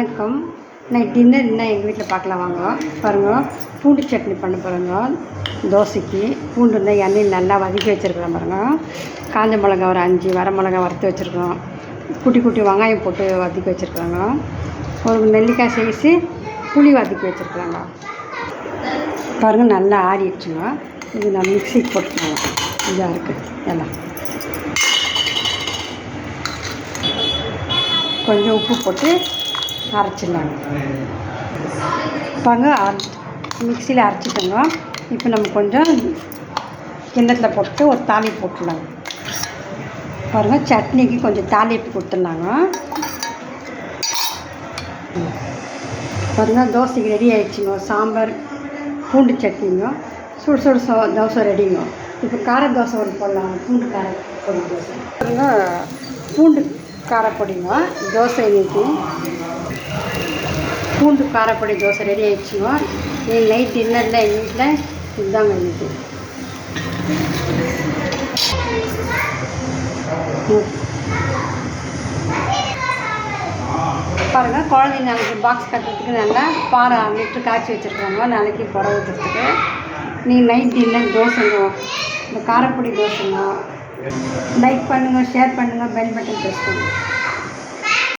வணக்கம். Night dinner என்ன எங்கள் வீட்டில் பார்க்கலாம் வாங்க. பாருங்கள், பூண்டு சட்னி பண்ண பாருங்க. தோசைக்கு பூண்டு இருந்தால் எண்ணெயில் நல்லா வதக்கி வச்சுருக்கிறோம் பாருங்கள். காஞ்ச மிளகா ஒரு 5 வர மிளகா வறுத்து வச்சுருக்கோம். குட்டி குட்டி வெங்காயம் போட்டு வதக்கி வச்சுருக்காங்க. ஒரு நெல்லிக்காய் சைஸு புளி வதக்கி வச்சுருக்காங்க. பாருங்கள், நல்லா ஆறிடுச்சுங்க. இது நான் மிக்சிக்கு போட்டுக்கலாம். இதாக இருக்குது எல்லாம். கொஞ்சம் உப்பு போட்டு அரைச்சிடலாங்க. பாருங்க, மிக்சியில் அரைச்சிட்டோங்க. இப்போ நம்ம கொஞ்சம் கிண்ணத்தில் போட்டு ஒரு தாளிப்பு போட்டுடலாங்க. பாருங்கள், சட்னிக்கு கொஞ்சம் தாளிப்பு கொடுத்துடலாங்க. பாருங்கள், தோசைக்கு ரெடி ஆகிடுச்சிங்க. சாம்பார் பூண்டு சட்னிங்க, சுடு சுடு தோசை ரெடிங்க. இப்போ கார தோசை ஒன்று போடலாம். பூண்டு கார பொடி தோசை பாருங்கள். பூண்டு காரப்பொடிங்க தோசை இன்னைக்கு. பூண்டு காரப்பொடி தோசை ரெடி ஆகிடுச்சுங்க. நீங்கள் நைட் டின்னரில் எங்கள் வீட்டில் இதுதாங்க இன்னைக்கு. பாருங்கள், குழந்தைங்க நாளைக்கு பாக்ஸ் கட்டுறதுக்கு நல்லா பால் 1 லிட்டர் காய்ச்சி வச்சுருக்காங்க. நாளைக்கு புடவை ஊற்றுறதுக்கு. நீங்கள் நைட் டின்னர் தோசைங்க, இந்த காரப்பொடி தோசைங்க. லைக் பண்ணுங்கள், ஷேர் பண்ணுங்கள், பெல் பட்டன் ப்ரெஸ் பண்ணுங்கள்.